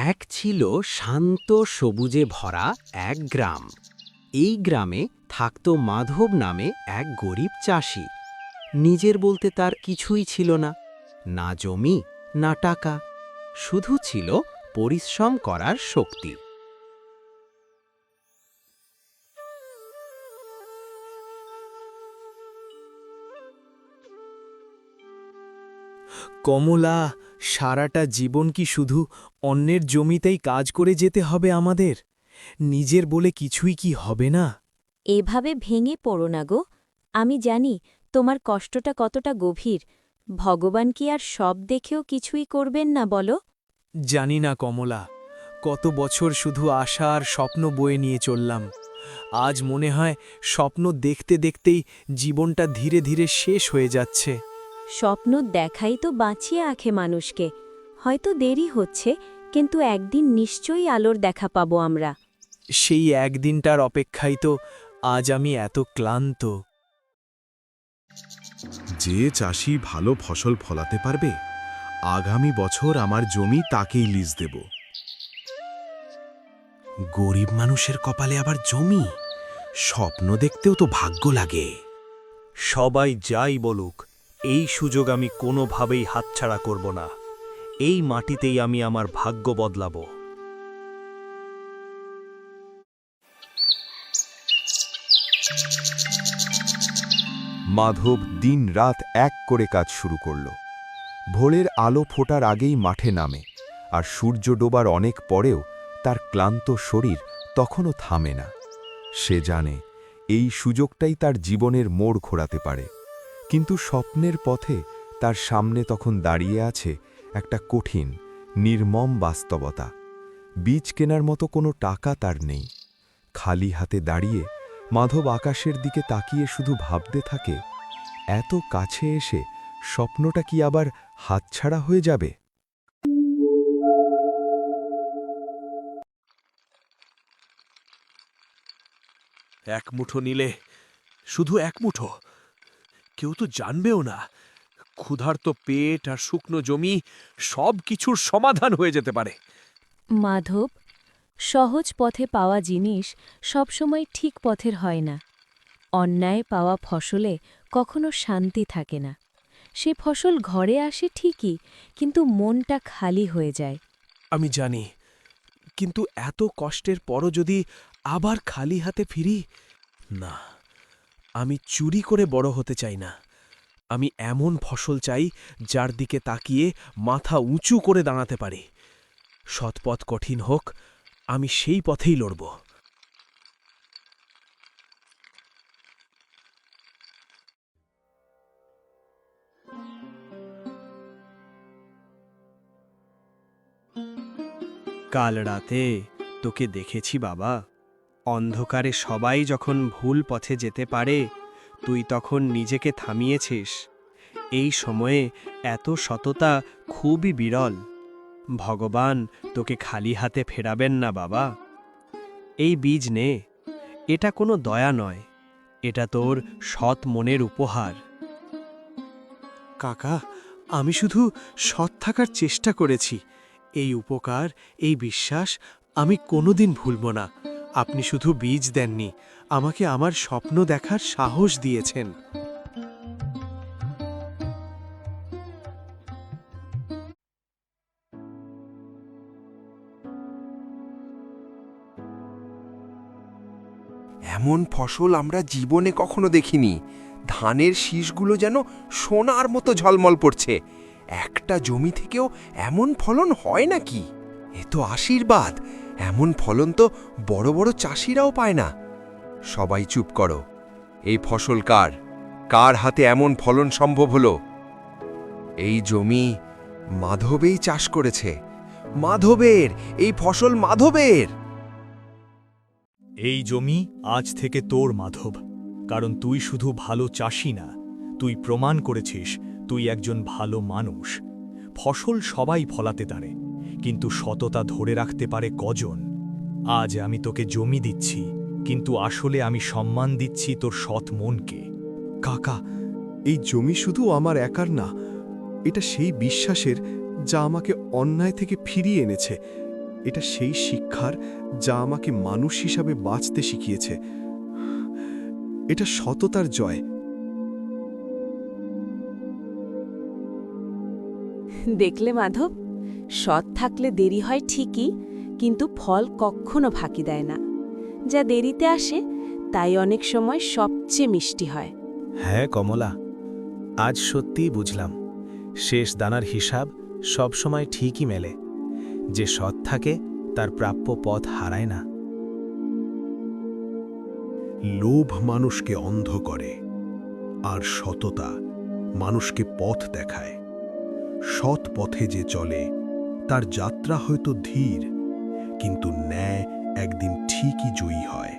এক ছিল শান্ত সবুজে ভরা এক গ্রাম। এই গ্রামে থাকত মাধব নামে এক গরিব চাষি। নিজের বলতে তার কিছুই ছিল না, না জমি না টাকা, শুধু ছিল পরিশ্রম করার শক্তি। কমলা, সারাটা জীবন কি শুধু অন্যের জমিতেই কাজ করে যেতে হবে আমাদের? নিজের বলে কিছুই কি হবে না? এভাবে ভেঙে পড়ো না গো। আমি জানি তোমার কষ্টটা কতটা গভীর। ভগবান কি আর সব দেখেও কিছুই করবেন না বলো? জানি না কমলা, কত বছর শুধু আশা আর স্বপ্ন বয়ে নিয়ে চললাম। আজ মনে হয় স্বপ্ন দেখতে দেখতেই জীবনটা ধীরে ধীরে শেষ হয়ে যাচ্ছে। স্বপ্ন দেখাই তো বাঁচিয়ে আঁখে মানুষকে। হয়তো দেরি হচ্ছে, কিন্তু একদিন নিশ্চয়ই আলোর দেখা পাবো আমরা। সেই একদিনটার অপেক্ষায় তো আজ আমি এত ক্লান্ত। যে চাষি ভালো ফসল ফলাতে পারবে, আগামী বছর আমার জমি তাকেই লিজ দেব। গরিব মানুষের কপালে আবার জমি, স্বপ্ন দেখতেও তো ভাগ্য লাগে। সবাই যাই বলুক, এই সুযোগ আমি কোনোভাবেই হাতছাড়া করব না। এই মাটিতেই আমি আমার ভাগ্য বদলাব। মাধব দিন-রাত এক করে কাজ শুরু করল। ভোরের আলো ফোটার আগেই মাঠে নামে, আর সূর্য ডোবার অনেক পরেও তার ক্লান্ত শরীর তখনও থামে না। সে জানে এই সুযোগটাই তার জীবনের মোড় ঘোরাতে পারে। কিন্তু স্বপ্নের পথে তার সামনে তখন দাঁড়িয়ে আছে একটা কঠিন, নির্মম বাস্তবতা। বীজ কেনার মতো কোনো টাকা তার নেই। খালি হাতে দাঁড়িয়ে মাধব আকাশের দিকে তাকিয়ে শুধু ভাবতে থাকে, এত কাছে এসে স্বপ্নটা কি আবার হাতছাড়া হয়ে যাবে? এক মুঠো নিলে শুধু এক মুঠো, কেউ তো জানবেও না। ক্ষুধার্ত পেট আর শুকনো জমি সব কিছুর সমাধান হয়ে যেতে পারে। মাধব, সহজ পথে পাওয়া জিনিস সবসময় ঠিক পথের হয় না। অন্যায় পাওয়া ফসলে কখনো শান্তি থাকে না। সে ফসল ঘরে আসে ঠিকই, কিন্তু মনটা খালি হয়ে যায়। আমি জানি, কিন্তু এত কষ্টের পরও যদি আবার খালি হাতে ফিরি, না, আমি চুরি করে বড় হতে চাই না। আমি এমন ফসল চাই যার দিকে তাকিয়ে মাথা উঁচু করে দাঁড়াতে পারি। সৎপথ কঠিন হোক, আমি সেই পথেই লড়ব। কাল রাতে তোকে দেখেছি বাবা। অন্ধকারে সবাই যখন ভুল পথে যেতে পারে, তুই তখন নিজেকে থামিয়েছিস। এই সময়ে এত সততা খুবই বিরল। ভগবান তোকে খালি হাতে ফেরাবেন না বাবা। এই বীজ নে, এটা কোনো দয়া নয়, এটা তোর সৎ মনের উপহার। কাকা, আমি শুধু সৎ থাকার চেষ্টা করেছি। এই উপকার, এই বিশ্বাস আমি কোনোদিন ভুলব না। আপনি শুধু বীজ দেননি, আমাকে আমার স্বপ্ন দেখার সাহস দিয়েছেন। এমন ফসল আমরা জীবনে কখনো দেখিনি। ধানের শীষগুলো যেন সোনার মতো ঝলমল পড়ছে। একটা জমি থেকেও এমন ফলন হয় নাকি? এ তো আশীর্বাদ। এমন ফলন তো বড় বড় চাষিরাও পায় না। সবাই চুপ করো। এই ফসল কার? কার হাতে এমন ফলন সম্ভব হলো? এই জমি মাধবেই চাষ করেছে। মাধবের, এই ফসল মাধবের। এই জমি আজ থেকে তোর, মাধব। কারণ তুই শুধু ভালো চাষি না, তুই প্রমাণ করেছিস তুই একজন ভালো মানুষ। ফসল সবাই ফলাতে পারে, কিন্তু সততা ধরে রাখতে পারে কজন? আজ আমি তোকে জমি দিচ্ছি, কিন্তু আসলে আমি সম্মান দিচ্ছি তোর সৎ মনকে। কাকা, এই জমি শুধু আমার একার না, এটা সেই বিশ্বাসের যা আমাকে অন্যায় থেকে ফিরিয়ে এনেছে। এটা সেই শিক্ষার যা আমাকে মানুষ হিসাবে বাঁচতে শিখিয়েছে। এটা সততার জয়। দেখলে মাধব, সৎ থাকলে দেরি হয় ঠিকই, কিন্তু ফল কখনো ফাঁকি দেয় না। যা দেরিতে আসে তাই অনেক সময় সবচেয়ে মিষ্টি হয়। হ্যাঁ কমলা, আজ সত্যিই বুঝলাম শেষ দানার হিসাব সবসময় ঠিকই মেলে। যে সৎ থাকে তার প্রাপ্য পথ হারায় না। লোভ মানুষকে অন্ধ করে, আর সততা মানুষকে পথ দেখায়। সৎ পথে যে চলে তার যাত্রা হয়তো ধীর, কিন্তু ন্যায় একদিন ঠিকই জয়ী হয়।